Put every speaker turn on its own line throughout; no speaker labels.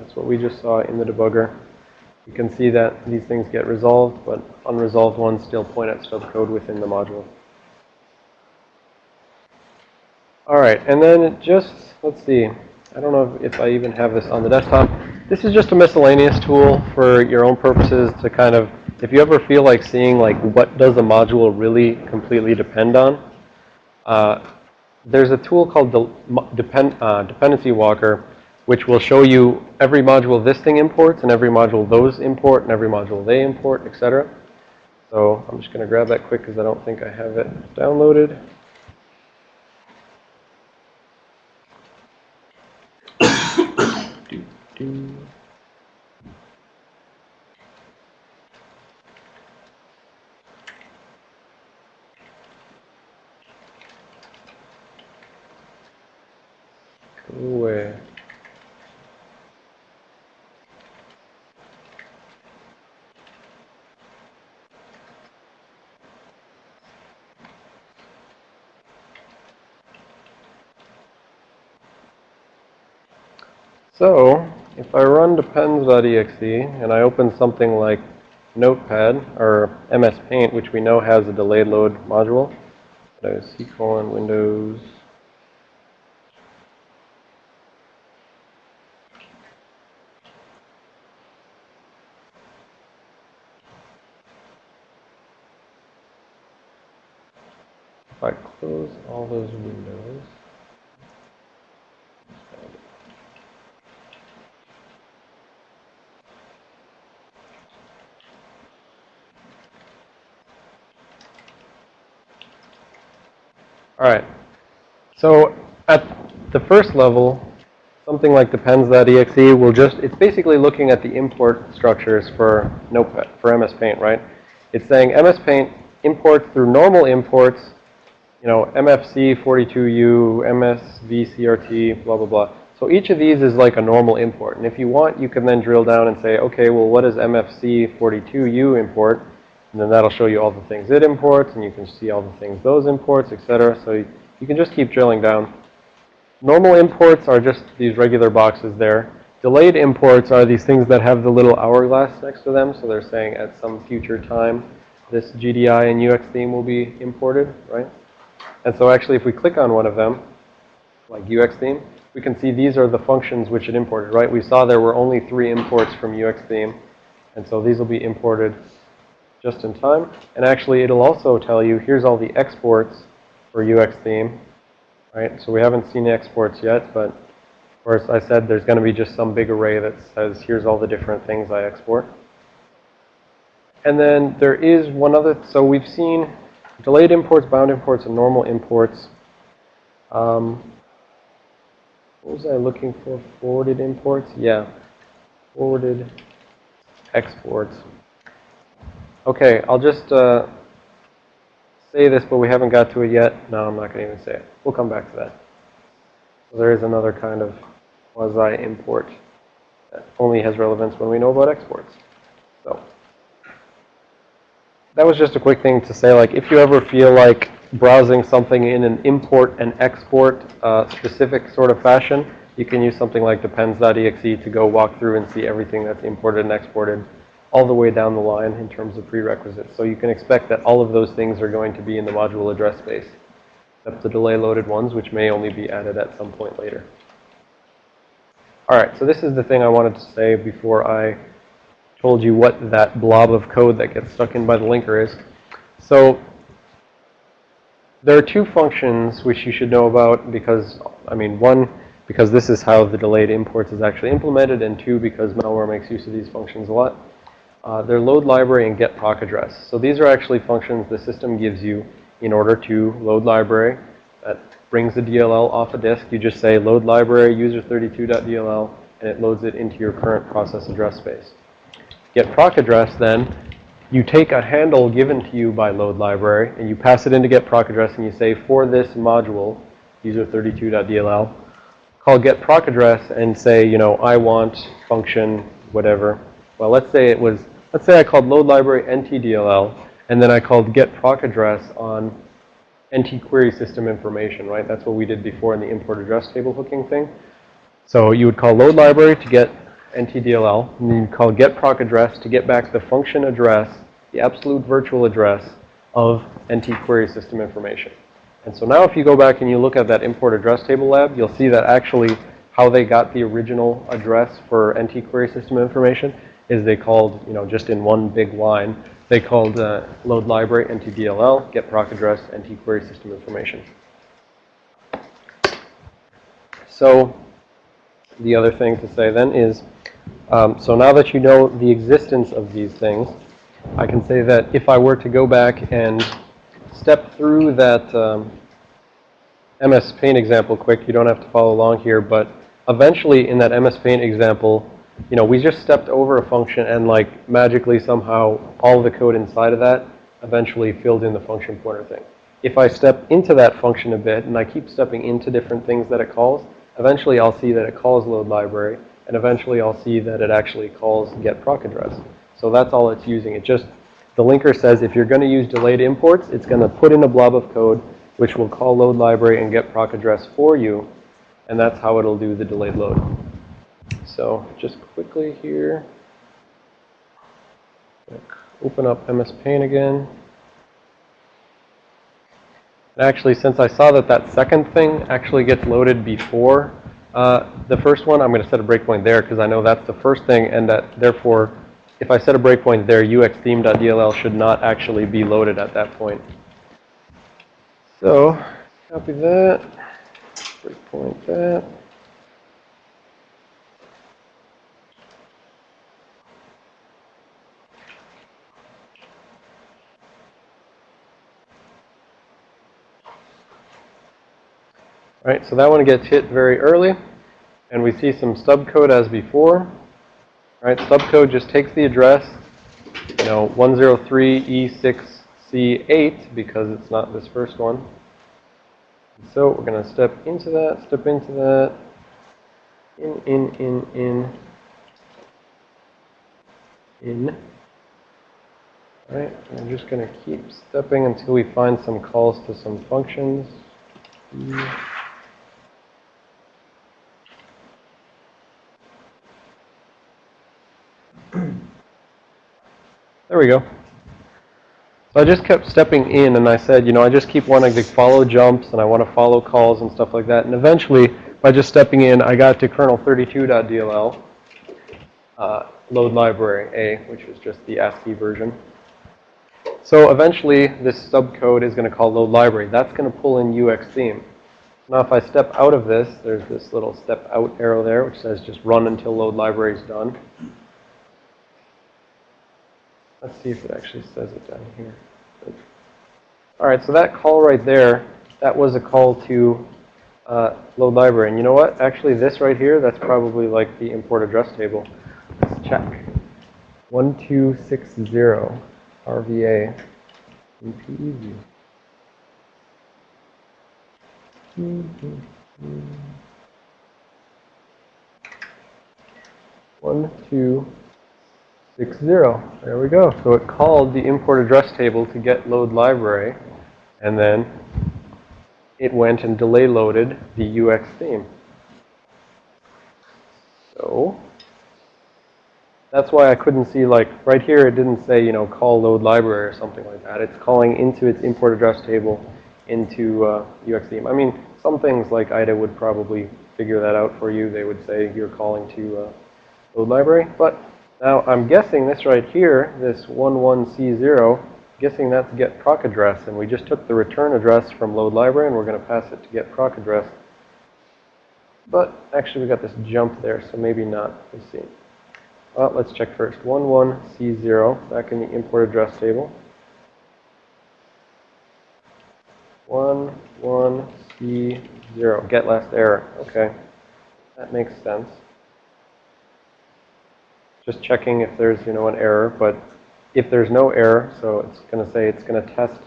That's what we just saw in the debugger. You can see that these things get resolved, but unresolved ones still point at stub code within the module. All right, and then just, let's see, I don't know if I even have this on the desktop. This is just a miscellaneous tool for your own purposes to kind of, if you ever feel like seeing like what does a module really completely depend on, there's a tool called the Dependency Walker, which will show you every module this thing imports and every module those import and every module they import, etc. So I'm just going to grab that quick because I don't think I have it downloaded. Go away. So, if I run depends.exe and I open something like Notepad or MS Paint, which we know has a delayed load module, that is C:\Windows. If I close all those windows, all right. So at the first level, something like depends.exe will just, it's basically looking at the import structures for Notepad, for MS Paint, right? It's saying MS Paint imports through normal imports, you know, MFC42U, MSVCRT, blah, blah, blah. So each of these is like a normal import. And if you want, you can then drill down and say, okay, well, what does MFC42U import? And then that'll show you all the things it imports, and you can see all the things those imports, etc. So you can just keep drilling down. Normal imports are just these regular boxes there. Delayed imports are these things that have the little hourglass next to them. So they're saying at some future time, this GDI and UX theme will be imported, right? And so actually, if we click on one of them, like UX theme, we can see these are the functions which it imported, right? We saw there were only 3 imports from UX theme. And so these will be imported just in time. And actually, it'll also tell you, here's all the exports for UX theme, right? So we haven't seen the exports yet, but of course, I said there's going to be just some big array that says, here's all the different things I export. And then there is one other, so we've seen delayed imports, bound imports, and normal imports. What was I looking for? Forwarded imports? Yeah. Forwarded exports. Okay, I'll just say this, but we haven't got to it yet. No, I'm not going to even say it. We'll come back to that. So there is another kind of quasi-import that only has relevance when we know about exports. So that was just a quick thing to say, like, if you ever feel like browsing something in an import and export specific sort of fashion, you can use something like depends.exe to go walk through and see everything that's imported and exported all the way down the line in terms of prerequisites. So you can expect that all of those things are going to be in the module address space, except the delay loaded ones, which may only be added at some point later. All right, so this is the thing I wanted to say before I told you what that blob of code that gets stuck in by the linker is. So there are 2 functions which you should know about because, I mean, 1, because this is how the delayed imports is actually implemented, and 2, because malware makes use of these functions a lot. They're load library and get proc address. So these are actually functions the system gives you in order to load library. That brings the DLL off a disk. You just say load library user32.dll, and it loads it into your current process address space. Get proc address, then, you take a handle given to you by load library, and you pass it into get proc address, and you say, for this module, user32.dll, call get proc address and say, you know, I want function whatever. Well, let's say I called load library ntdll, and then I called get proc address on NT query system information, right? That's what we did before in the import address table hooking thing. So you would call load library to get NTDLL, and you call get proc address to get back the function address, the absolute virtual address of NT query system information. And so now if you go back and you look at that import address table lab, you'll see that actually how they got the original address for NT query system information is they called, just in one big line, they called load library NTDLL, get proc address NT query system information. So the other thing to say then is, so now that you know the existence of these things, I can say that if I were to go back and step through that MS Paint example quick, you don't have to follow along here, but eventually in that MS Paint example, we just stepped over a function and like magically somehow all the code inside of that eventually filled in the function pointer thing. If I step into that function a bit and I keep stepping into different things that it calls, eventually I'll see that it calls load library, and eventually I'll see that it actually calls get proc address. So that's all it's using. It just, the linker says if you're going to use delayed imports, it's going to put in a blob of code which will call load library and get proc address for you, and that's how it'll do the delayed load. So just quickly here, open up MS Paint again. And actually, since I saw that that second thing actually gets loaded before the first one, I'm going to set a breakpoint there because I know that's the first thing, and that therefore, if I set a breakpoint there, uxtheme.dll should not actually be loaded at that point. So copy that, breakpoint that. All right, so that one gets hit very early, and we see some stub code as before. All right, stub code just takes the address, 103E6C8 because it's not this first one. So we're going to step into that, in. All right, I'm just going to keep stepping until we find some calls to some functions. There we go. So I just kept stepping in, and I said, I just keep wanting to follow jumps, and I want to follow calls and stuff like that. And eventually, by just stepping in, I got to kernel32.dll, load library A, which is just the ASCII version. So eventually, this stub code is going to call load library. That's going to pull in uxtheme. Now, if I step out of this, there's this little step out arrow there, which says just run until load library is done. Let's see if it actually says it down here. All right, so that call right there, that was a call to load library. And you know what? Actually, this right here, that's probably like the import address table. Let's check. 1260 RVA PEV. 1260. There we go. So it called the import address table to get load library, and then it went and delay loaded the UX theme. So that's why I couldn't see, like, right here it didn't say, call load library or something like that. It's calling into its import address table into UX theme. I mean, some things like IDA would probably figure that out for you. They would say you're calling to load library, but now, I'm guessing this right here, this 11C0, guessing that's get proc address, and we just took the return address from load library, and we're going to pass it to get proc address. But actually, we got this jump there, so maybe not. Let's see. Well, let's check first. 11C0, back in the import address table. 11C0, get last error. Okay, that makes sense. Just checking if there's, an error, but if there's no error, so it's going to say it's going to test,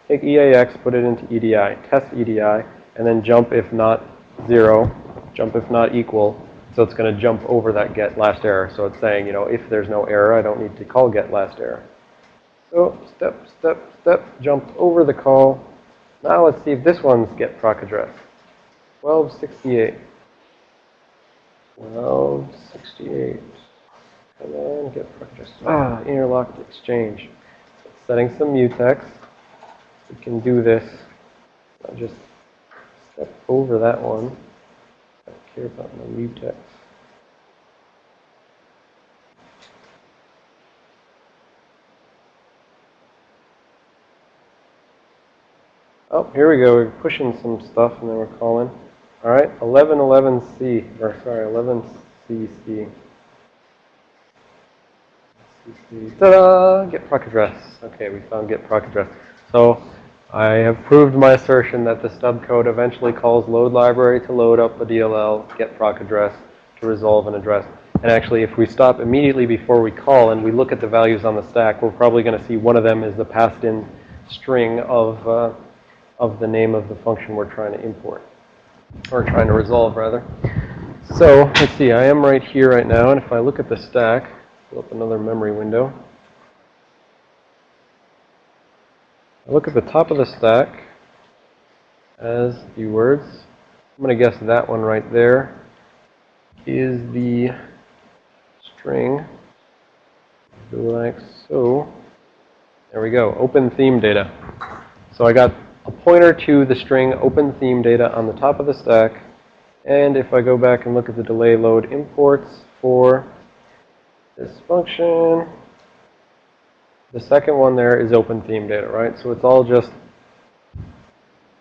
take EAX, put it into EDI, test EDI, and then jump if not 0, jump if not equal, so it's going to jump over that get last error. So it's saying, if there's no error, I don't need to call get last error. So step, jump over the call. Now let's see if this one's get proc address. 1268. 1268. And then get proc address. Interlocked exchange. Setting some mutex. We can do this. I'll just step over that one. I don't care about my mutex. Oh, here we go. We're pushing some stuff, and then we're calling. All right, 1111C, or sorry, 11CC. Ta-da! Get proc address. Okay, we found get proc address. So I have proved my assertion that the stub code eventually calls load library to load up a DLL, get proc address to resolve an address. And actually, if we stop immediately before we call and we look at the values on the stack, we're probably going to see one of them is the passed-in string of the name of the function we're trying to import, or trying to resolve, rather. So let's see, I am right here right now, and if I look at the stack, pull up another memory window. I look at the top of the stack as the words. I'm going to guess that one right there is the string, like so. There we go, open theme data. So I got a pointer to the string open theme data on the top of the stack. And if I go back and look at the delay load imports for this function, the second one there is open theme data, right? So it's all just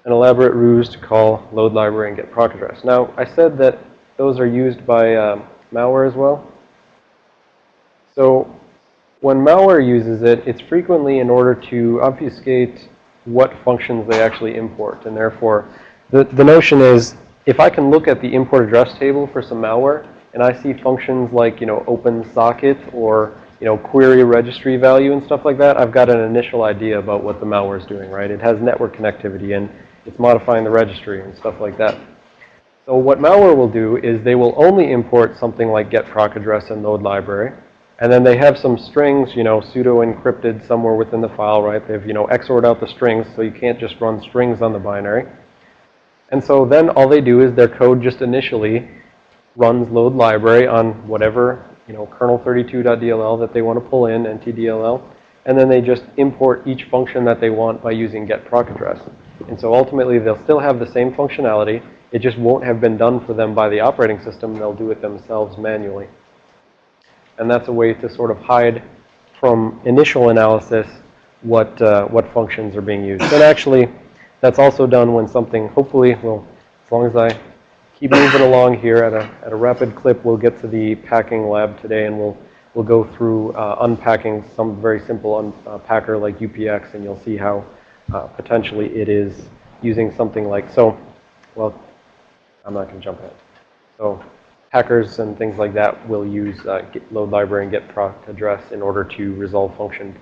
an elaborate ruse to call load library and get proc address. Now, I said that those are used by malware as well. So when malware uses it, it's frequently in order to obfuscate what functions they actually import. And therefore, the notion is, if I can look at the import address table for some malware, and I see functions like, open socket or, query registry value and stuff like that, I've got an initial idea about what the malware is doing, right? It has network connectivity and it's modifying the registry and stuff like that. So what malware will do is they will only import something like get proc address and load library. And then they have some strings, pseudo encrypted somewhere within the file, right? They've, XOR'd out the strings, so you can't just run strings on the binary. And so then all they do is their code just initially runs load library on whatever, kernel32.dll that they want to pull in, ntdll, and then they just import each function that they want by using get proc address. And so ultimately they'll still have the same functionality. It just won't have been done for them by the operating system. They'll do it themselves manually. And that's a way to sort of hide from initial analysis what functions are being used. And actually, that's also done when something, hopefully, well, as long as I keep moving along here at a rapid clip, we'll get to the packing lab today, and we'll go through unpacking some very simple unpacker like UPX, and you'll see how potentially it is using something like, so, well, I'm not going to jump ahead. So hackers and things like that will use load library and get proc address in order to resolve function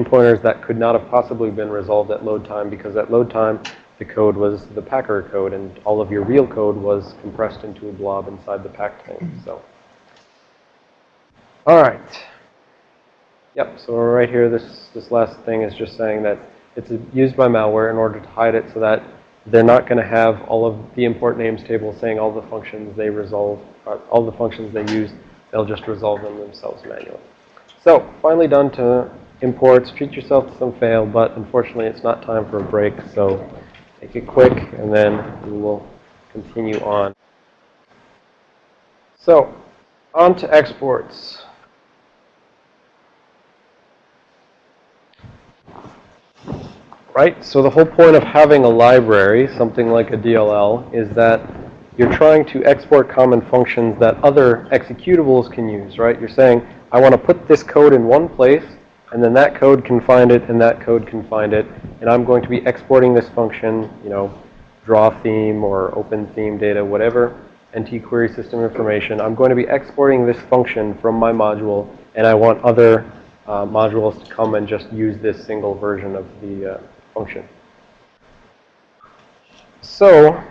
pointers that could not have possibly been resolved at load time, because at load time the code was the packer code and all of your real code was compressed into a blob inside the pack tank. So, all right. Yep. So right here, this last thing is just saying that it's used by malware in order to hide it so that they're not going to have all of the import names table saying all the functions they resolve, all the functions they use. They'll just resolve them themselves manually. So finally done to imports. Treat yourself to some fail, but unfortunately it's not time for a break. So make it quick, and then we will continue on. So on to exports. Right? So the whole point of having a library, something like a DLL, is that you're trying to export common functions that other executables can use, right? You're saying, I want to put this code in one place, and then that code can find it, and that code can find it, and I'm going to be exporting this function, draw theme or open theme data, whatever, NT query system information. I'm going to be exporting this function from my module, and I want other modules to come and just use this single version of the function. So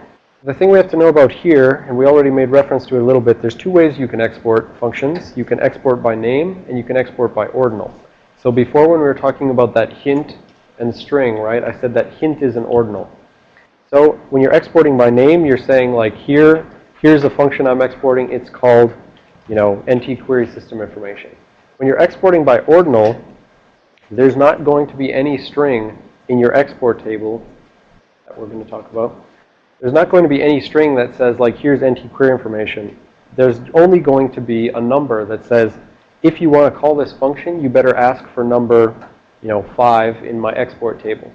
the thing we have to know about here, and we already made reference to it a little bit, there's two ways you can export functions. You can export by name, and you can export by ordinal. So before, when we were talking about that hint and string, right, I said that hint is an ordinal. So when you're exporting by name, you're saying like here's a function I'm exporting. It's called, NT query system information. When you're exporting by ordinal, there's not going to be any string in your export table that we're going to talk about. There's not going to be any string that says, like, here's NT query information. There's only going to be a number that says, if you want to call this function, you better ask for number, 5 in my export table.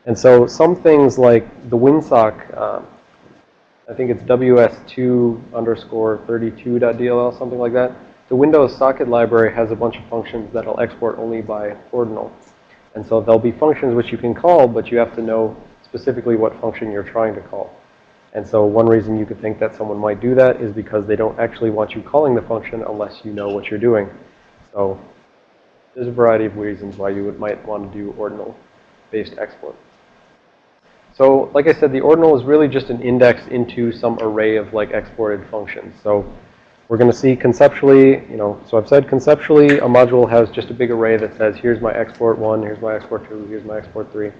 And so some things like the WinSock, I think it's ws2_32.dll, something like that. The Windows socket library has a bunch of functions that'll export only by ordinal. And so there'll be functions which you can call, but you have to know specifically what function you're trying to call. And so one reason you could think that someone might do that is because they don't actually want you calling the function unless you know what you're doing. So there's a variety of reasons why you might want to do ordinal-based export. So like I said, the ordinal is really just an index into some array of like exported functions. So we're going to see conceptually, so I've said conceptually a module has just a big array that says, here's my export 1, here's my export 2, here's my export 3.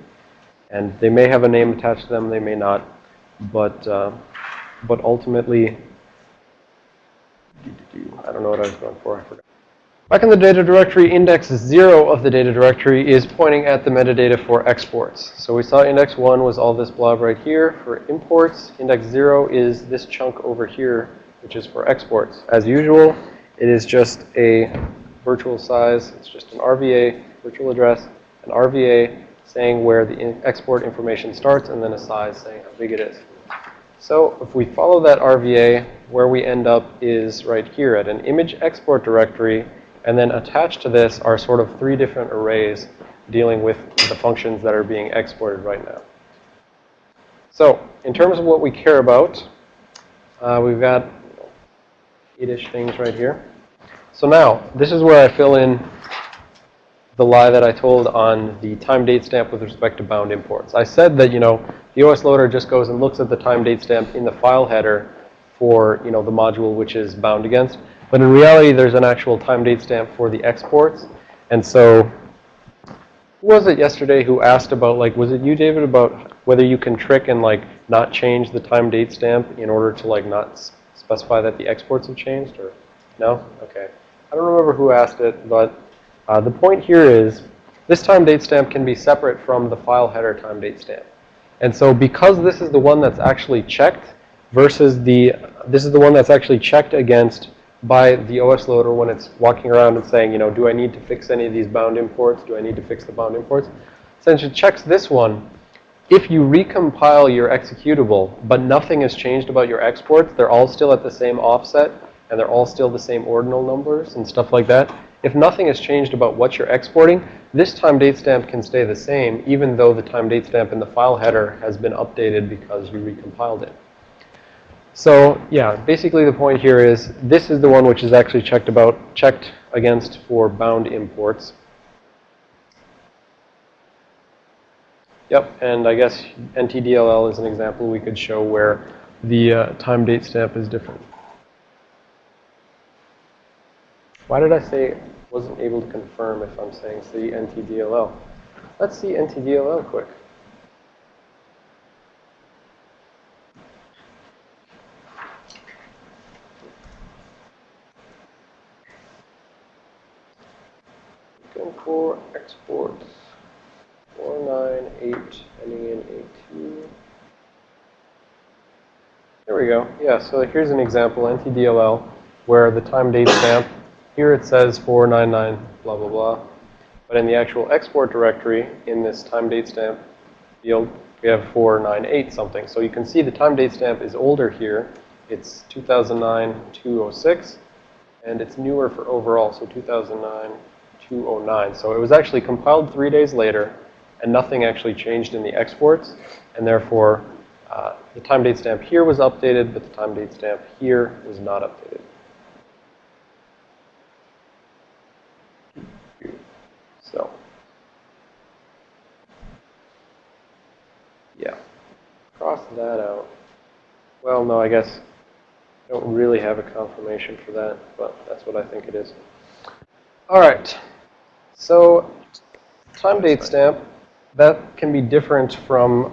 And they may have a name attached to them, they may not. But ultimately, I don't know what I was going for, I forgot. Back in the data directory, index 0 of the data directory is pointing at the metadata for exports. So we saw index 1 was all this blob right here for imports. Index 0 is this chunk over here, which is for exports. As usual, it is just a virtual size. It's just an RVA, virtual address, an RVA saying where the export information starts, and then a size saying how big it is. So if we follow that RVA, where we end up is right here at an image export directory. And then attached to this are sort of 3 different arrays dealing with the functions that are being exported right now. So in terms of what we care about, we've got 8-ish things right here. So now, this is where I fill in the lie that I told on the time date stamp with respect to bound imports. I said that, the OS loader just goes and looks at the time date stamp in the file header for, the module which is bound against. But in reality, there's an actual time date stamp for the exports. And so, who was it yesterday who asked about, like, was it you, David, about whether you can trick and, like, not change the time date stamp in order to, like, not specify that the exports have changed? Or no? Okay. I don't remember who asked it, but the point here is this time date stamp can be separate from the file header time date stamp. And so because this is the one that's actually checked versus this is the one that's actually checked against by the OS loader when it's walking around and saying, do I need to fix any of these bound imports? Do I need to fix the bound imports? Since it checks this one, if you recompile your executable, but nothing has changed about your exports, they're all still at the same offset, and they're all still the same ordinal numbers and stuff like that. If nothing has changed about what you're exporting, this time date stamp can stay the same, even though the time date stamp in the file header has been updated because you recompiled it. So yeah, basically the point here is this is the one which is actually checked against for bound imports. Yep, and I guess NTDLL is an example we could show where the time date stamp is different. Why did I say wasn't able to confirm if I'm saying see NTDLL? Let's see NTDLL quick. For exports 498 ending in 82. There we go. Yeah, so here's an example, NTDLL, where the time date stamp, here it says 499 blah blah blah. But in the actual export directory, in this time date stamp field, we have 498 something. So you can see the time date stamp is older here. It's 2009-206, and it's newer for overall, so 2009-209. So it was actually compiled 3 days later, and nothing actually changed in the exports, and therefore the time date stamp here was updated, but the time date stamp here was not updated. So yeah, cross that out. Well, no, I guess I don't really have a confirmation for that, but that's what I think it is. All right. So time date stamp, that can be different from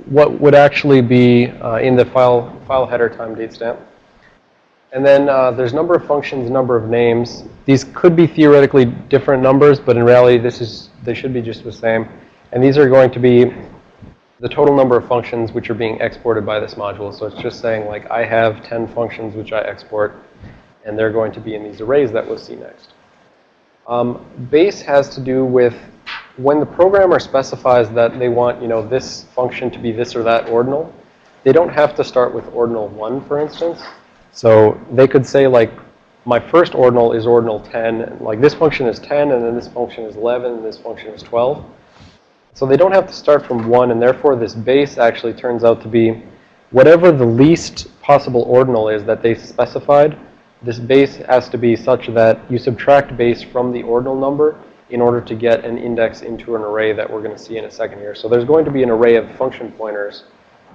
what would actually be in the file header time date stamp. And then there's number of functions, number of names. These could be theoretically different numbers, but in reality, they should be just the same. And these are going to be the total number of functions which are being exported by this module. So it's just saying, like, I have 10 functions which I export, and they're going to be in these arrays that we'll see next. Base has to do with when the programmer specifies that they want, this function to be this or that ordinal. They don't have to start with ordinal 1, for instance. So they could say, like, my first ordinal is ordinal 10. And, like, this function is 10, and then this function is 11, and this function is 12. So they don't have to start from 1, and therefore this base actually turns out to be whatever the least possible ordinal is that they specified. This base has to be such that you subtract base from the ordinal number in order to get an index into an array that we're going to see in a second here. So there's going to be an array of function pointers.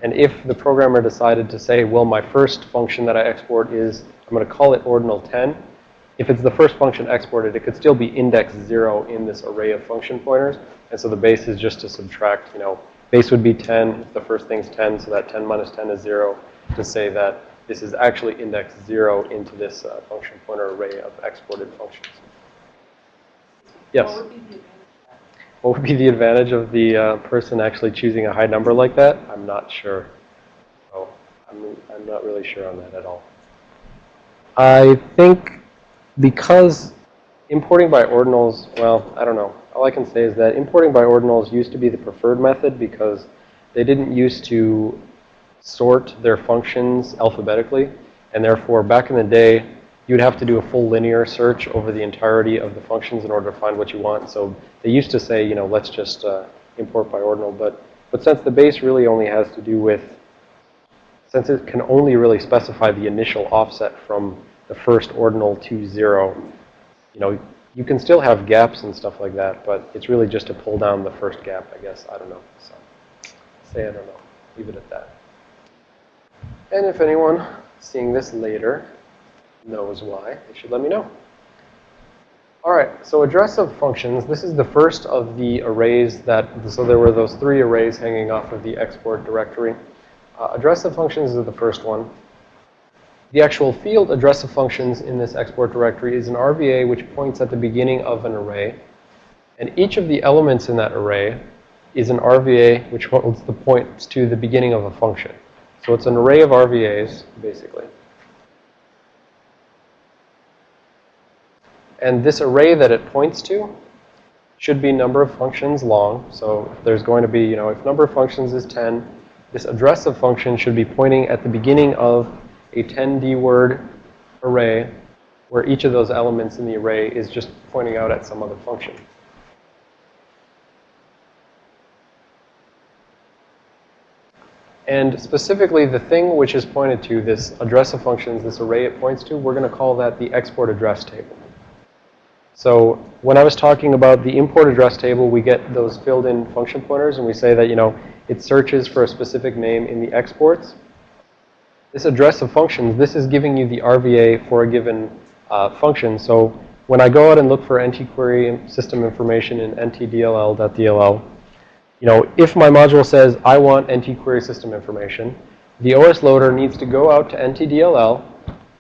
And if the programmer decided to say, well, my first function that I export is, I'm going to call it ordinal 10. If it's the first function exported, it could still be index 0 in this array of function pointers. And so the base is just to subtract, base would be 10 if the first thing's 10, so that 10 minus 10 is 0, to say that this is actually index 0 into this function pointer array of exported functions. Yes? What would be the advantage of the person actually choosing a high number like that? I'm not sure. Oh, I'm not really sure on that at all. I think because importing by ordinals, well, I don't know. All I can say is that importing by ordinals used to be the preferred method because they didn't used to sort their functions alphabetically. And therefore, back in the day, you'd have to do a full linear search over the entirety of the functions in order to find what you want. So they used to say, let's just import by ordinal. But since the base really only has to do with, since it can only really specify the initial offset from the first ordinal to 0, you can still have gaps and stuff like that, but it's really just to pull down the first gap, I guess. I don't know. So say I don't know. Leave it at that. And if anyone seeing this later knows why, they should let me know. All right, so address of functions. This is the first of the arrays so there were those 3 arrays hanging off of the export directory. Address of functions is the first one. The actual field address of functions in this export directory is an RVA which points at the beginning of an array. And each of the elements in that array is an RVA which holds the points to the beginning of a function. So it's an array of RVAs, basically. And this array that it points to should be number of functions long. So if there's going to be, if number of functions is 10, this address of function should be pointing at the beginning of a 10D word array where each of those elements in the array is just pointing out at some other function. And specifically, the thing which is pointed to, this address of functions, this array it points to, we're going to call that the export address table. So when I was talking about the import address table, we get those filled in function pointers, and we say that, it searches for a specific name in the exports. This address of functions, this is giving you the RVA for a given function. So when I go out and look for NT-query system information in ntdll.dll, if my module says, I want NT-query system information, the OS loader needs to go out to ntdll,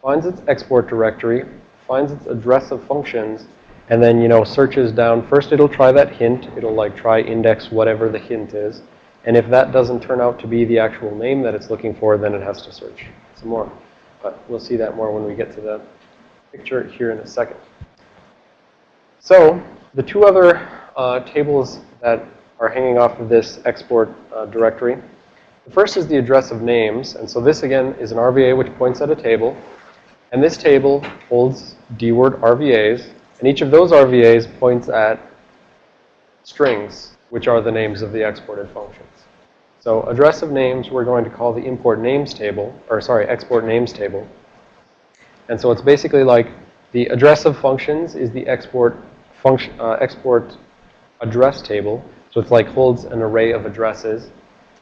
finds its export directory, finds its address of functions, and then, searches down. First, it'll try that hint. It'll, try index whatever the hint is. And if that doesn't turn out to be the actual name that it's looking for, then it has to search some more. But we'll see that more when we get to the picture here in a second. So the 2 other tables that are hanging off of this export directory. The first is the address of names. And so this, again, is an RVA which points at a table. And this table holds D-word RVAs. And each of those RVAs points at strings, which are the names of the exported functions. So address of names we're going to call the export names table. And so it's basically like the address of functions is the export address table. So it's holds an array of addresses.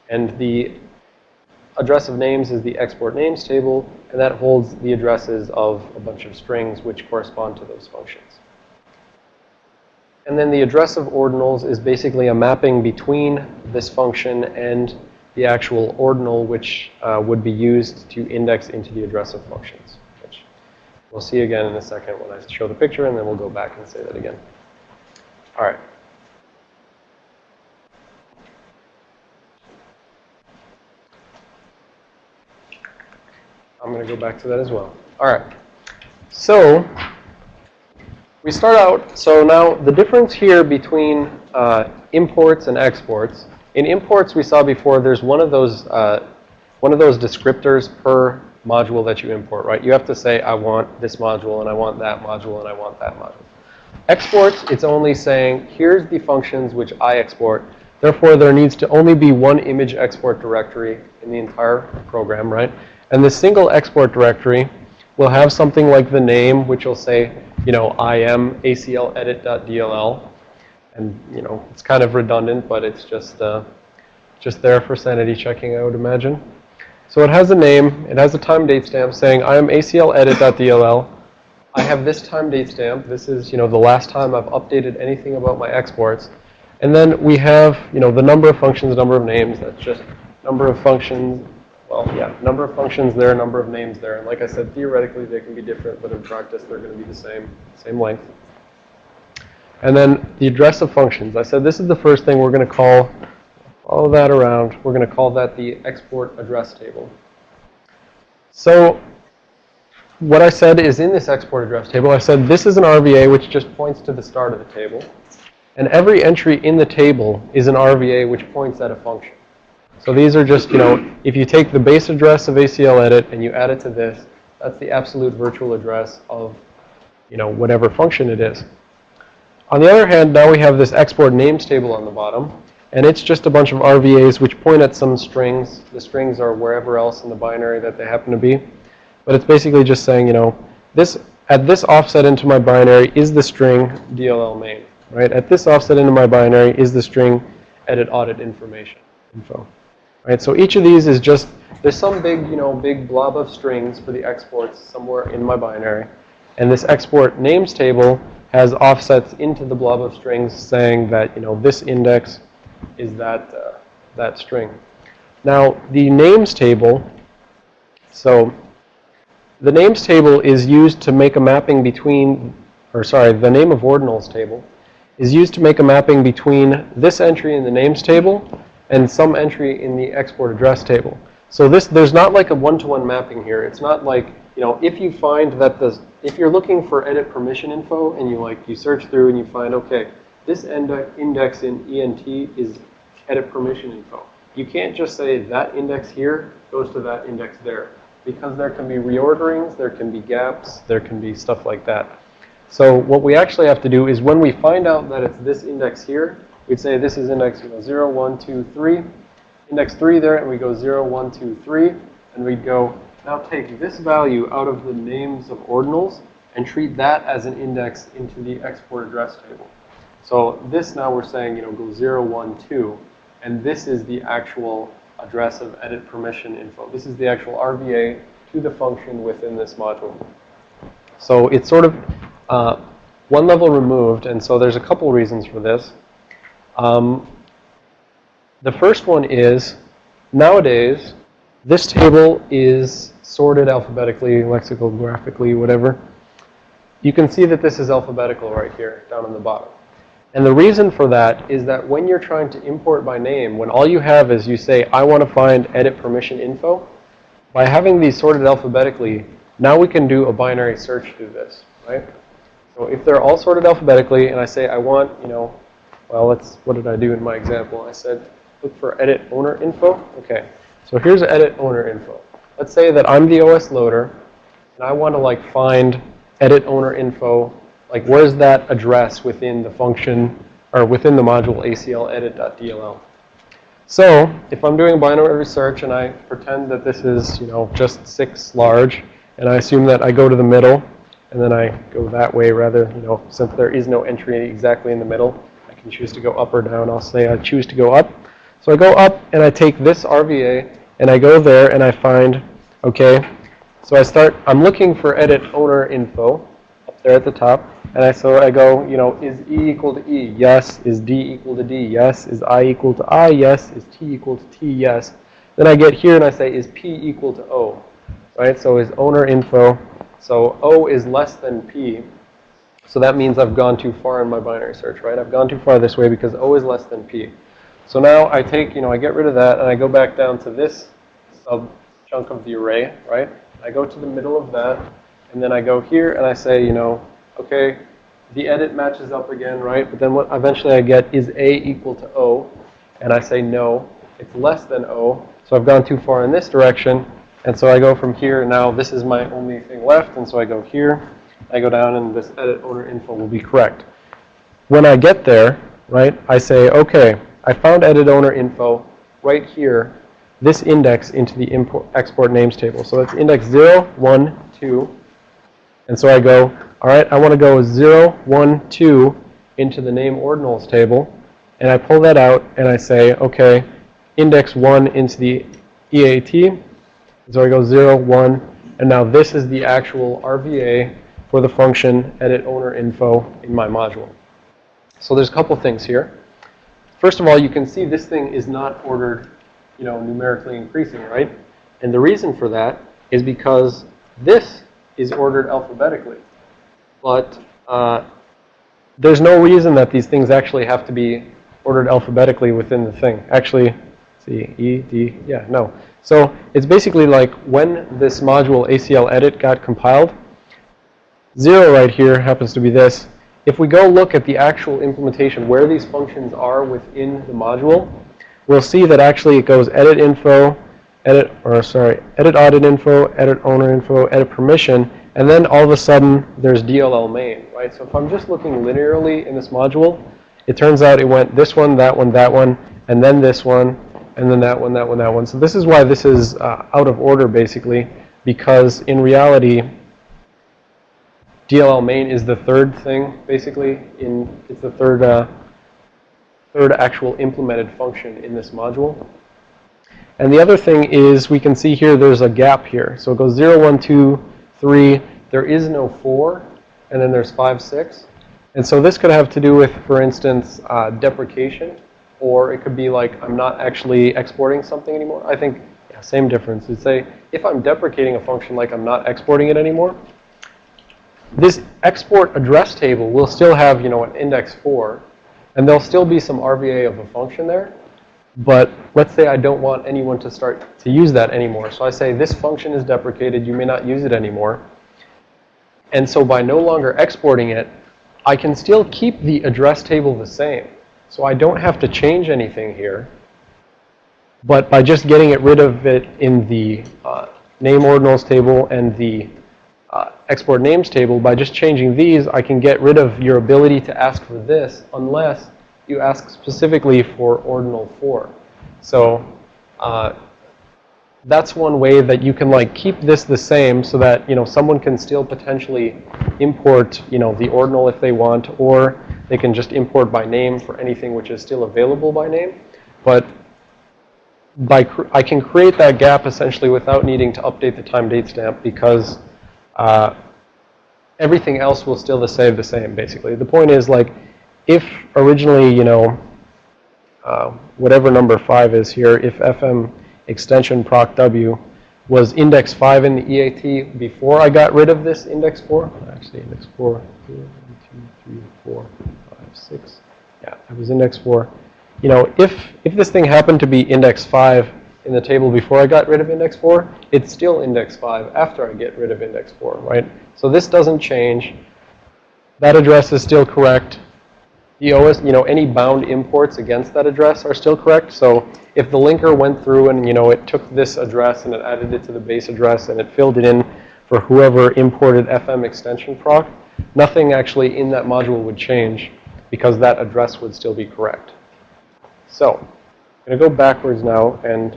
And the address of names is the export names table, and that holds the addresses of a bunch of strings which correspond to those functions. And then the address of ordinals is basically a mapping between this function and the actual ordinal which would be used to index into the address of functions, which We'll see again in a second when I show the picture, and then we'll go back and say that again. All right. I'm going to go back to that as well. All right. So we start out, so now the difference here between imports and exports. In imports, we saw before, there's one of those descriptors per module that you import, right? You have to say, I want this module, and I want that module, and I want that module. Exports, it's only saying, here's the functions which I export. Therefore, there needs to only be one image export directory in the entire program, right? And this single export directory will have something like the name, which will say, you know, I am ACL edit.dll. And, you know, it's kind of redundant, but it's just there for sanity checking, I would imagine. So it has a name, it has a time date stamp saying, I am ACL edit.dll. I have this time date stamp. This is, you know, the last time I've updated anything about my exports. And then we have, you know, the number of functions, number of names. That's just number of functions. Well, yeah, number of functions there, number of names there. And like I said, theoretically they can be different, but in practice they're going to be the same length. And then the address of functions. I said this is the first thing we're going to call, follow that around. We're going to call that the export address table. So what I said is in this export address table, I said this is an RVA which just points to the start of the table. And every entry in the table is an RVA which points at a function. So these are just, you know, if you take the base address of ACL edit and you add it to this, that's the absolute virtual address of, you know, whatever function it is. On the other hand, now we have this export names table on the bottom. And it's just a bunch of RVAs which point at some strings. The strings are wherever else in the binary that they happen to be. But it's basically just saying, you know, this at this offset into my binary is the string DLL main, right? At this offset into my binary is the string edit audit information info, right? So each of these is just, there's some big, you know, big blob of strings for the exports somewhere in my binary. And this export names table has offsets into the blob of strings saying that, you know, this index is that string. Now, the names table, so the names table is used to make a mapping between, or sorry, the name of ordinals table is used to make a mapping between this entry in the names table and some entry in the export address table. So there's not like a one-to-one mapping here. It's not like, you know, if you find that if you're looking for edit permission info and you search through and you find, okay, this index in ENT is edit permission info. You can't just say that index here goes to that index there. Because there can be reorderings, there can be gaps, there can be stuff like that. So what we actually have to do is when we find out that it's this index here, we'd say this is index 0, 1, 2, 3. Index 3 there, and we go 0, 1, 2, 3. And we'd go, now take this value out of the names of ordinals and treat that as an index into the export address table. So this now we're saying, you know, go 0, 1, 2. And this is the actual address of edit permission info. This is the actual RVA to the function within this module. So it's sort of one level removed, and so there's a couple reasons for this. The first one is, nowadays, this table is sorted alphabetically, lexicographically, whatever. You can see that this is alphabetical right here, down on the bottom. And the reason for that is that when you're trying to import by name, when all you have is you say, I want to find edit permission info, by having these sorted alphabetically, now we can do a binary search through this, right? So if they're all sorted alphabetically, and I say I want, you know, well, what did I do in my example? I said, look for edit owner info. Okay, so here's edit owner info. Let's say that I'm the OS loader, and I want to like find edit owner info. Like, where's that address within the function, or within the module ACL edit.dll? So, if I'm doing a binary search and I pretend that this is, you know, just 6 large, and I assume that I go to the middle, and then I go that way rather, you know, since there is no entry exactly in the middle, I can choose to go up or down. I'll say I choose to go up. So I go up, and I take this RVA, and I go there, and I find, okay, so I'm looking for edit owner info up there at the top. And so I go, you know, is E equal to E? Yes. Is D equal to D? Yes. Is I equal to I? Yes. Is T equal to T? Yes. Then I get here and I say, is P equal to O? Right? So is owner info. So O is less than P. So that means I've gone too far in my binary search, right? I've gone too far this way because O is less than P. So now I take, I get rid of that and I go back down to this sub chunk of the array, right? I go to the middle of that and then I go here and I say, okay, the edit matches up again, right? But then what eventually I get is A equal to O. And I say no, it's less than O. So I've gone too far in this direction. And so I go from here. Now this is my only thing left. And so I go here. I go down and this edit owner info will be correct. When I get there, right, I say, okay, I found edit owner info right here, this index into the import, export names table. So that's index 0, 1, 2. And so I go, all right, I want to go 0, 1, 2 into the name ordinals table. And I pull that out and I say, okay, index 1 into the EAT. So I go 0, 1. And now this is the actual RVA for the function edit owner info in my module. So there's a couple things here. First of all, you can see this thing is not ordered, numerically increasing, right? And the reason for that is because this is ordered alphabetically. But there's no reason that these things actually have to be ordered alphabetically within the thing. Actually, let's see, E, D, yeah, no. So it's basically like when this module ACL edit got compiled, 0 right here happens to be this. If we go look at the actual implementation where these functions are within the module, we'll see that actually it goes edit info, edit audit info, edit owner info, edit permission, and then all of a sudden there's DLL main, right? So if I'm just looking linearly in this module, it turns out it went this one, and then this one, and then that one, that one, that one. So this is why this is out of order basically, because in reality, DLL main is the third thing, basically. It's the third actual implemented function in this module. And the other thing is we can see here there's a gap here. So it goes 0, 1, 2, 3. There is no 4. And then there's 5, 6. And so this could have to do with, for instance, deprecation. Or it could be like I'm not actually exporting something anymore. I think, yeah, same difference. You'd say if I'm deprecating a function like I'm not exporting it anymore, this export address table will still have, an index 4, and there'll still be some RVA of a function there. But let's say I don't want anyone to start to use that anymore. So I say this function is deprecated. You may not use it anymore. And so by no longer exporting it, I can still keep the address table the same. So I don't have to change anything here. But by just getting rid of it in the name ordinals table and the export names table, by just changing these, I can get rid of your ability to ask for this unless you ask specifically for ordinal 4. So that's one way that you can keep this the same so that someone can still potentially import the ordinal if they want, or they can just import by name for anything which is still available by name. But I can create that gap essentially without needing to update the time date stamp because everything else will still stay the same, basically. The point is, if originally, whatever number 5 is here, if FM extension proc W was index 5 in the EAT before I got rid of this index 4, actually index 4, 1, 2, 3, 4, 5, 6, yeah, it was index 4. If this thing happened to be index 5 in the table before I got rid of index 4, it's still index 5 after I get rid of index 4, right? So this doesn't change. That address is still correct. The OS, any bound imports against that address are still correct. So if the linker went through and, it took this address and it added it to the base address and it filled it in for whoever imported FM extension proc, nothing actually in that module would change because that address would still be correct. So I'm going to go backwards now and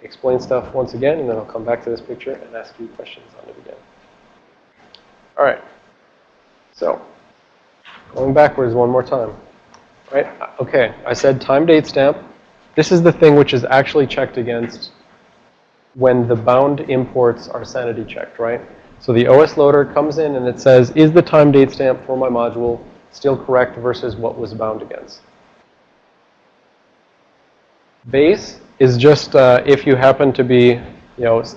explain stuff once again, and then I'll come back to this picture and ask you questions on it again. All right. So going backwards one more time. Right? Okay, I said time date stamp. This is the thing which is actually checked against when the bound imports are sanity checked, right? So the OS loader comes in and it says, is the time date stamp for my module still correct versus what was bound against? Base is just if you happen to be,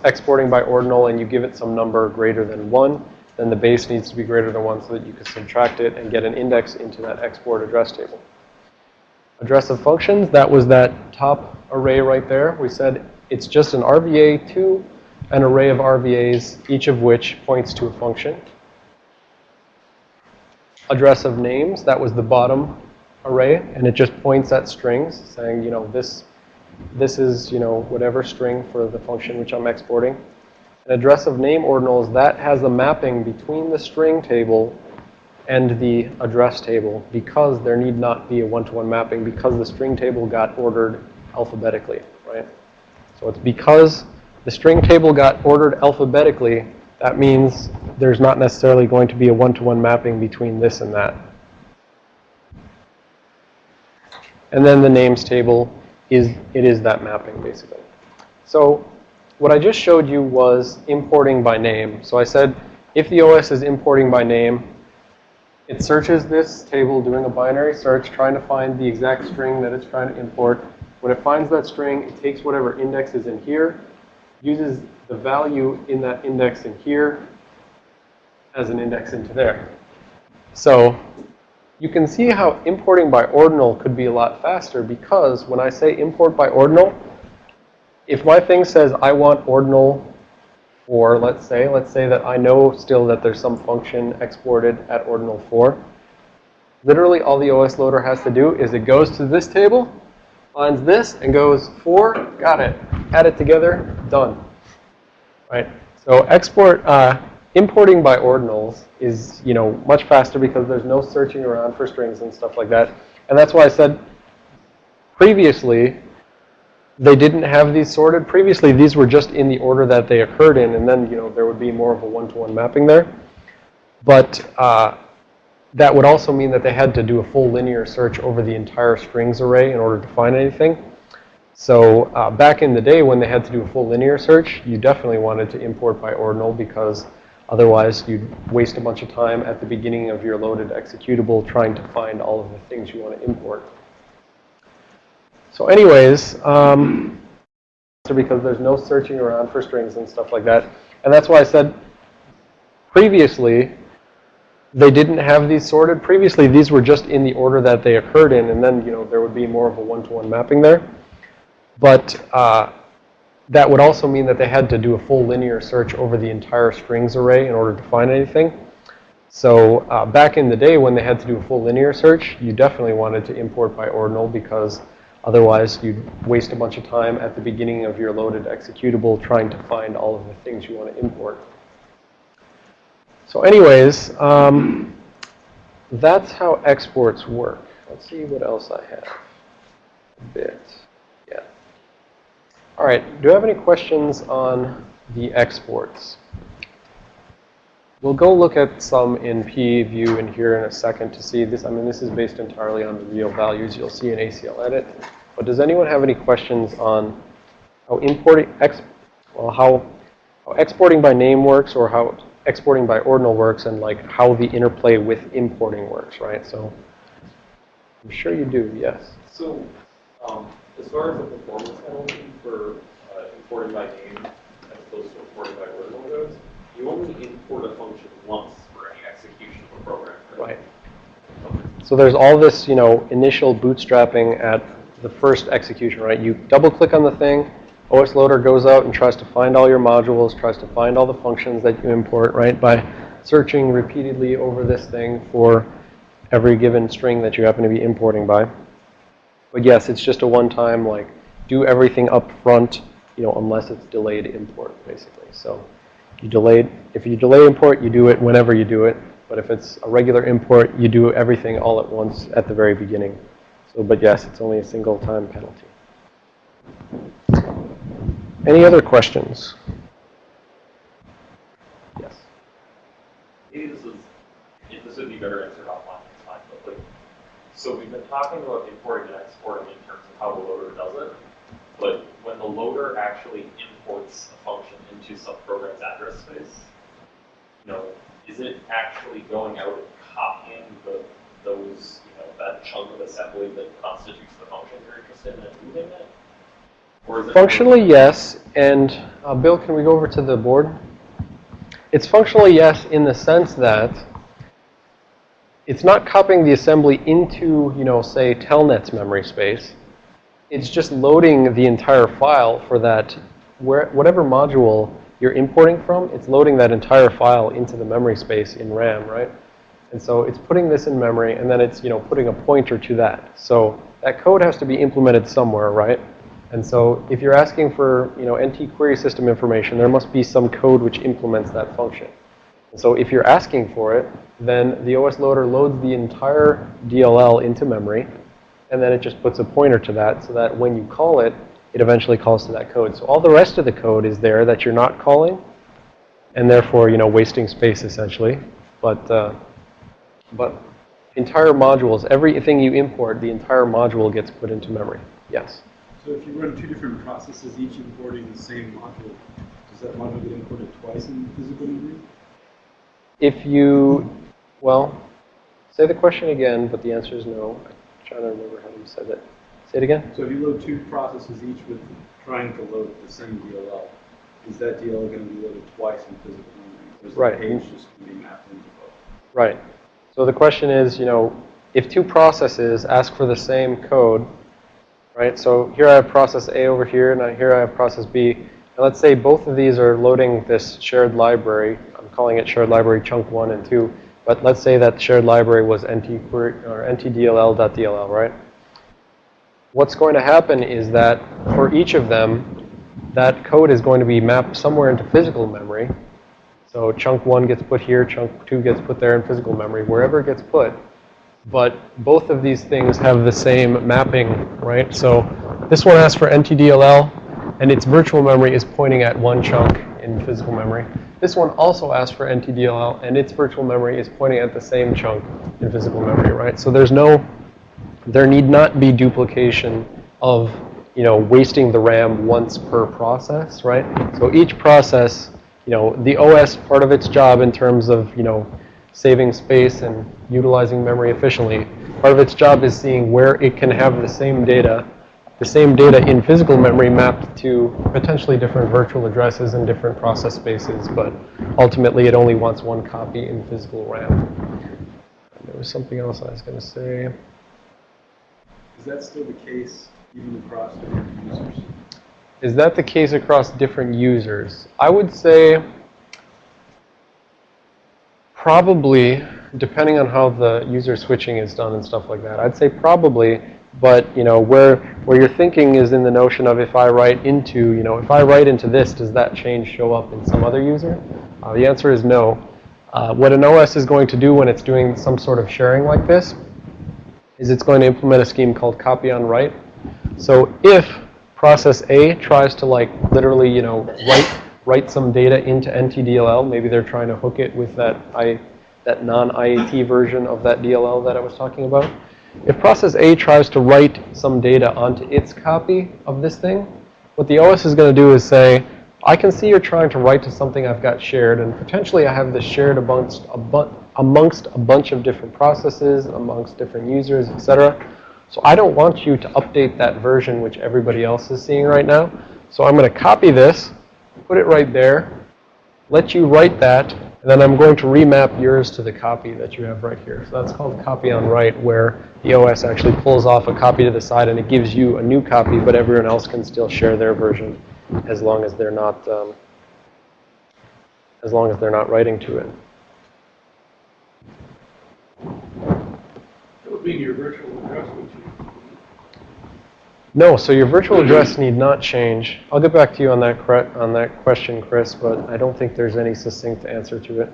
exporting by ordinal and you give it some number greater than 1, then the base needs to be greater than 1 so that you can subtract it and get an index into that export address table. Address of functions, that was that top array right there. We said it's just an RVA to an array of RVAs, each of which points to a function. Address of names, that was the bottom array, and it just points at strings, saying, this is, whatever string for the function which I'm exporting. An address of name ordinals, that has a mapping between the string table and the address table, because there need not be a one-to-one mapping, because the string table got ordered alphabetically, right? So it's because the string table got ordered alphabetically, that means there's not necessarily going to be a one-to-one mapping between this and that. And then the names table is that mapping, basically. So what I just showed you was importing by name. So I said if the OS is importing by name, it searches this table doing a binary search, trying to find the exact string that it's trying to import. When it finds that string, it takes whatever index is in here, uses the value in that index in here as an index into there. So you can see how importing by ordinal could be a lot faster, because when I say import by ordinal, if my thing says I want ordinal, or let's say that I know still that there's some function exported at ordinal 4. Literally all the OS loader has to do is it goes to this table, finds this, and goes 4, got it. Add it together, done. Right? So importing by ordinals is, much faster because there's no searching around for strings and stuff like that. And that's why I said previously they didn't have these sorted. Previously, these were just in the order that they occurred in, and then, there would be more of a one-to-one mapping there. But that would also mean that they had to do a full linear search over the entire strings array in order to find anything. So back in the day when they had to do a full linear search, you definitely wanted to import by ordinal, because otherwise you'd waste a bunch of time at the beginning of your loaded executable trying to find all of the things you want to import. So anyways, because there's no searching around for strings and stuff like that. And that's why I said previously they didn't have these sorted. Previously, these were just in the order that they occurred in, and then, there would be more of a one-to-one mapping there. But that would also mean that they had to do a full linear search over the entire strings array in order to find anything. So back in the day when they had to do a full linear search, you definitely wanted to import by ordinal, because otherwise you'd waste a bunch of time at the beginning of your loaded executable trying to find all of the things you want to import. So anyways, that's how exports work. Let's see what else I have. A bit. Yeah. All right. Do you have any questions on the exports? We'll go look at some in PE view in here in a second to see this. I mean, this is based entirely on the real values you'll see in ACL edit. But does anyone have any questions on how how exporting by name works, or how exporting by ordinal works, and like how the interplay with importing works, right? So I'm sure you do, yes.
So as far as the performance penalty for importing by name as opposed to importing by ordinal goes, you only import a function once for any execution of a program, right?
So there's all this, initial bootstrapping at the first execution, right? You double-click on the thing, OS Loader goes out and tries to find all your modules, tries to find all the functions that you import, right, by searching repeatedly over this thing for every given string that you happen to be importing by. But yes, it's just a one-time, like, do everything up front, unless it's delayed import, basically. So if you delay import, you do it whenever you do it. But if it's a regular import, you do everything all at once at the very beginning. So, but yes, it's only a single time penalty. Any other questions? Yes.
Maybe this would be better answered offline next time. But so we've been talking about importing and exporting in terms of how the loader does it. But when the loader actually imports a function into some program's address space, is it actually going out and copying those, that chunk of assembly that constitutes the function you're interested in and moving it? Or is it
functionally, yes. And Bill, can we go over to the board? It's functionally yes in the sense that it's not copying the assembly into, say, telnet's memory space. It's just loading the entire file for that, whatever module you're importing from, it's loading that entire file into the memory space in RAM, right? And so it's putting this in memory, and then it's, putting a pointer to that. So that code has to be implemented somewhere, right? And so if you're asking for, NT query system information, there must be some code which implements that function. And so if you're asking for it, then the OS loader loads the entire DLL into memory, and then it just puts a pointer to that so that when you call it, it eventually calls to that code. So all the rest of the code is there that you're not calling, and therefore, wasting space essentially. But entire modules, everything you import, the entire module gets put into memory. Yes?
So if you run two different processes, each importing the same module, does that module get imported twice in physical memory?
If you, well, say the question again, but the answer is no. I'm trying to remember how you said it. Say it again.
So if you load two processes, each with trying to load the same DLL, is that DLL going to be loaded twice in physical memory? Or is
Right.
the page just going to be mapped into both?
Right. So the question is, if two processes ask for the same code, right? So here I have process A over here, and here I have process B. And let's say both of these are loading this shared library. I'm calling it shared library chunk 1 and 2. But let's say that shared library was ntdll.dll, right? What's going to happen is that for each of them, that code is going to be mapped somewhere into physical memory. So chunk 1 gets put here, chunk 2 gets put there in physical memory, wherever it gets put. But both of these things have the same mapping, right? So this one asks for ntdll, and its virtual memory is pointing at one chunk in physical memory. This one also asks for ntdll, and its virtual memory is pointing at the same chunk in physical memory, right? So there need not be duplication of, wasting the RAM once per process, right? So each process, the OS, part of its job in terms of, saving space and utilizing memory efficiently, part of its job is seeing where it can have the same data in physical memory mapped to potentially different virtual addresses and different process spaces, but ultimately it only wants one copy in physical RAM. There was something else I was going to say.
Is that still the case even across different users?
Is that the case across different users? I would say probably, depending on how the user switching is done and stuff like that. I'd say probably, but where you're thinking is in the notion of if I write into this, does that change show up in some other user? The answer is no. What an OS is going to do when it's doing some sort of sharing like this is it's going to implement a scheme called copy on write. So if process A tries to literally, write some data into ntdll, maybe they're trying to hook it with that non-IAT version of that DLL that I was talking about. If process A tries to write some data onto its copy of this thing, what the OS is going to do is say, I can see you're trying to write to something I've got shared, and potentially I have this shared amongst a bunch of different processes, amongst different users, etc. So I don't want you to update that version which everybody else is seeing right now. So I'm going to copy this, put it right there, let you write that, and then I'm going to remap yours to the copy that you have right here. So that's called copy on write, where the OS actually pulls off a copy to the side and it gives you a new copy, but everyone else can still share their version as long as they're not writing to it.
That would be your virtual address, would you?
No, so your virtual address need not change. I'll get back to you on that question, Chris, but I don't think there's any succinct answer to it.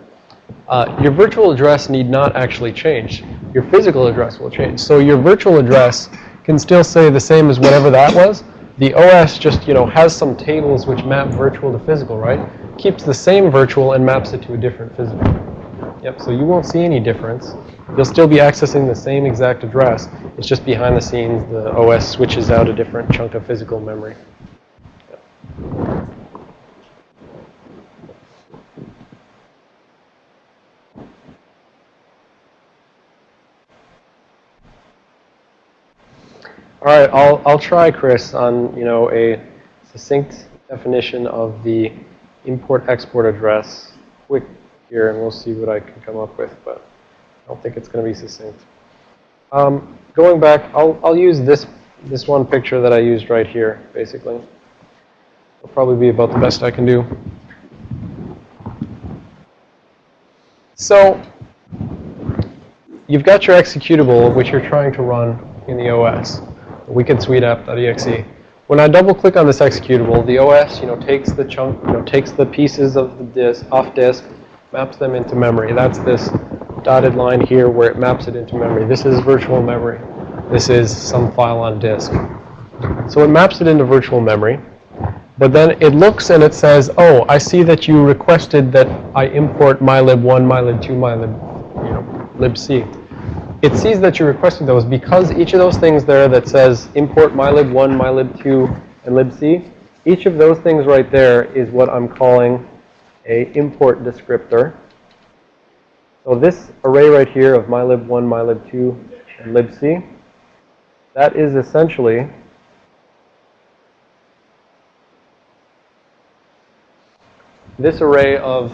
Your virtual address need not actually change. Your physical address will change. So your virtual address can still say the same as whatever that was. The OS just, has some tables which map virtual to physical, right? Keeps the same virtual and maps it to a different physical. Yep, so you won't see any difference. You'll still be accessing the same exact address. It's just behind the scenes, the OS switches out a different chunk of physical memory. Yep. All right, I'll try, Chris, on a succinct definition of the import-export address quick here, and we'll see what I can come up with, but I don't think it's going to be succinct. Going back, I'll use this one picture that I used right here, basically. It'll probably be about the best I can do. So you've got your executable, which you're trying to run in the OS, wickedsuiteapp.exe. When I double-click on this executable, the OS, takes the chunk, takes the pieces of the disk off disk, maps them into memory. That's this dotted line here where it maps it into memory. This is virtual memory. This is some file on disk. So it maps it into virtual memory. But then it looks and it says, oh, I see that you requested that I import mylib1, mylib2, libc. It sees that you requested those because each of those things there that says import mylib1, mylib2, and libc, each of those things right there is what I'm calling a import descriptor. So this array right here of mylib1, mylib2, and libc, that is essentially this array of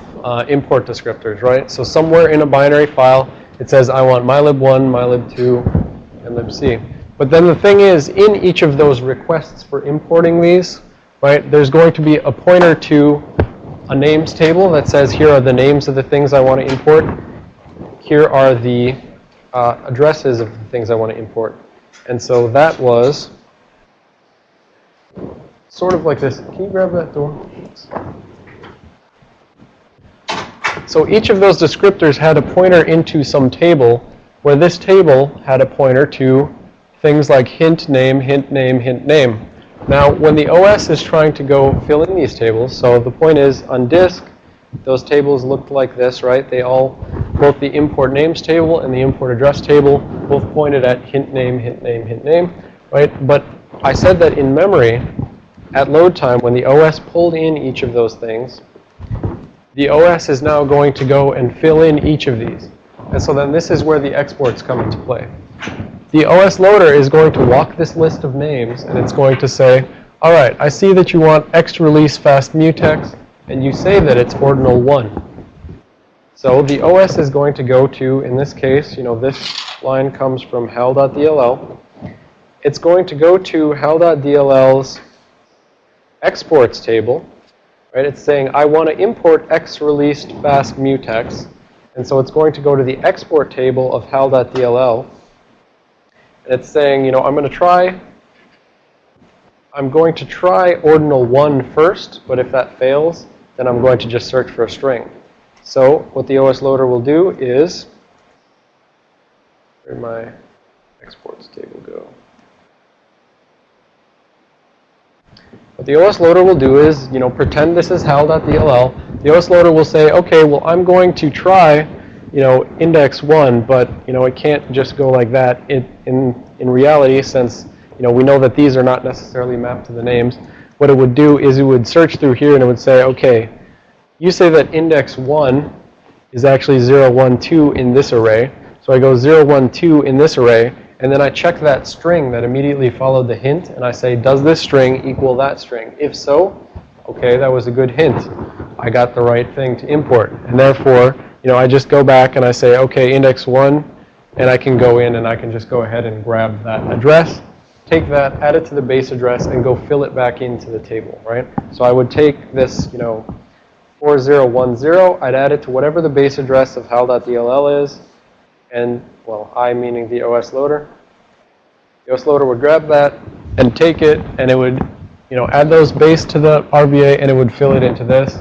import descriptors, right? So somewhere in a binary file, it says I want mylib1, mylib2, and libc. But then the thing is, in each of those requests for importing these, right, there's going to be a pointer to a names table that says here are the names of the things I want to import. Here are the addresses of the things I want to import. And so that was sort of like this. Can you grab that door? So each of those descriptors had a pointer into some table, where this table had a pointer to things like hint name, hint name, hint name. Now, when the OS is trying to go fill in these tables, so the point is, on disk, those tables looked like this, right? They all, both the import names table and the import address table, both pointed at hint name, hint name, hint name, right? But I said that in memory, at load time, when the OS pulled in each of those things, the OS is now going to go and fill in each of these. And so then this is where the exports come into play. The OS loader is going to walk this list of names, and it's going to say, all right, I see that you want X release fast mutex, and you say that it's ordinal 1. So the OS is going to go to, in this case, this line comes from hal.dll. It's going to go to hal.dll's exports table. Right? It's saying, I want to import X released fast mutex. And so it's going to go to the export table of hal.dll. And it's saying, I'm going to try ordinal 1 first, but if that fails, then I'm going to just search for a string. So what the OS loader will do is, where did my exports table go? What the OS loader will do is, pretend this is hal.dll. The OS loader will say, okay, well, I'm going to try, index 1, but, it can't just go like that. In reality, since, we know that these are not necessarily mapped to the names, what it would do is it would search through here and it would say, okay, you say that index 1 is actually 0, 1, 2 in this array. So I go 0, 1, 2 in this array. And then I check that string that immediately followed the hint, and I say, does this string equal that string? If so, okay, that was a good hint. I got the right thing to import. And therefore, I just go back and I say, okay, index 1, and I can go in and I can just go ahead and grab that address, take that, add it to the base address, and go fill it back into the table, right? So I would take this, 4010, I'd add it to whatever the base address of hal.dll is, and, well, I meaning the OS loader. The OS loader would grab that and take it, and it would, add those base to the RVA, and it would fill it into this.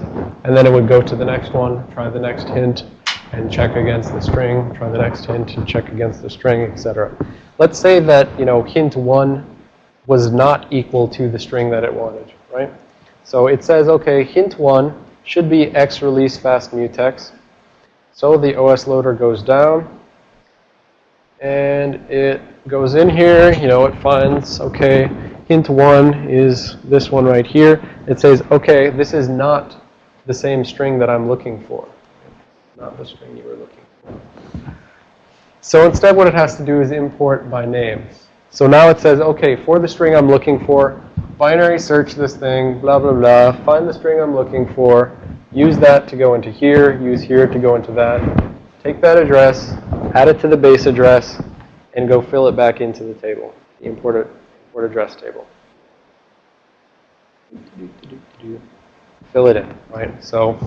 And then it would go to the next one, try the next hint, and check against the string, try the next hint, and check against the string, etc. Let's say that, hint 1 was not equal to the string that it wanted, right? So it says, okay, hint 1 should be X release fast mutex. So the OS loader goes down. And it goes in here, it finds, okay, hint 1 is this one right here. It says, okay, this is not the same string that I'm looking for. Not the string you were looking for. So instead what it has to do is import by name. So now it says, okay, for the string I'm looking for, binary search this thing, blah, blah, blah, find the string I'm looking for, use that to go into here, use here to go into that. Take that address, add it to the base address, and go fill it back into the table, the import address table. Fill it in, right? So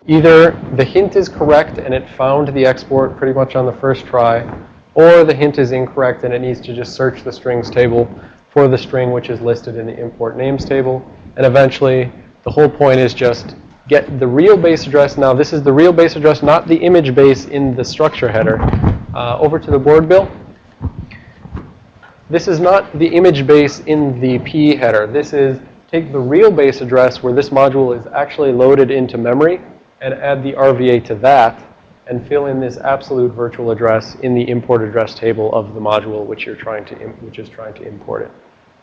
either the hint is correct and it found the export pretty much on the first try, or the hint is incorrect and it needs to just search the strings table for the string which is listed in the import names table. And eventually, the whole point is just get the real base address. Now, this is the real base address, not the image base in the structure header. Over to the board, Bill. This is not the image base in the P header. This is take the real base address where this module is actually loaded into memory and add the RVA to that and fill in this absolute virtual address in the import address table of the module which is trying to import it.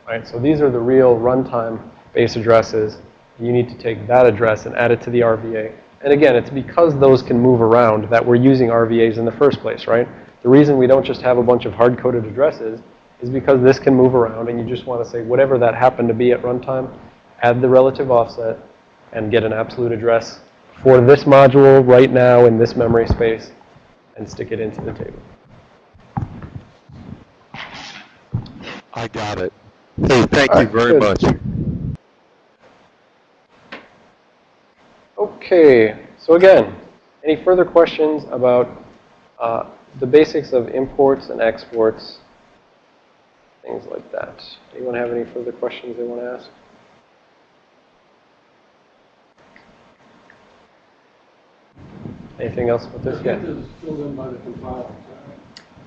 Right? So these are the real runtime base addresses. You need to take that address and add it to the RVA. And again, it's because those can move around that we're using RVAs in the first place, right? The reason we don't just have a bunch of hard-coded addresses is because this can move around and you just want to say whatever that happened to be at runtime, add the relative offset, and get an absolute address for this module right now in this memory space and stick it into the table.
I got it. Hey, thank you very much.
Okay, so again, any further questions about the basics of imports and exports, things like that? Anyone have any further questions they want to ask? Anything else with this? Yeah.
Is filled in by the compiler.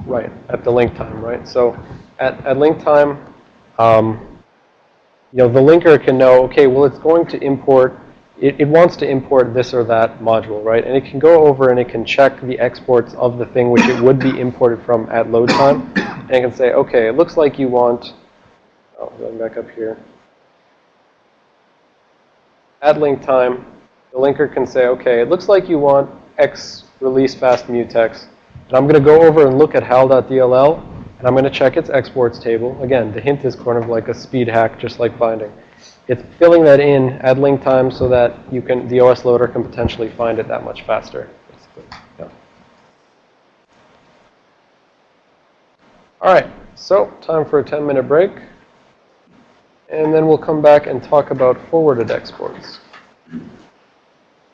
Right, at the link time, right? So at link time, you know, the linker can know, okay, well, it's going to import, it wants to import this or that module, right? And it can go over and it can check the exports of the thing which it would be imported from at load time. And it can say, okay, it looks like you want, oh, going back up here. At link time, the linker can say, okay, it looks like you want X release fast mutex. And I'm going to go over and look at hal.dll, and I'm going to check its exports table. Again, the hint is kind of like a speed hack, just like binding. It's filling that in at link time so that you can, the OS loader can potentially find it that much faster. Basically. Yeah. All right, so time for a 10-minute break. And then we'll come back and talk about forwarded exports.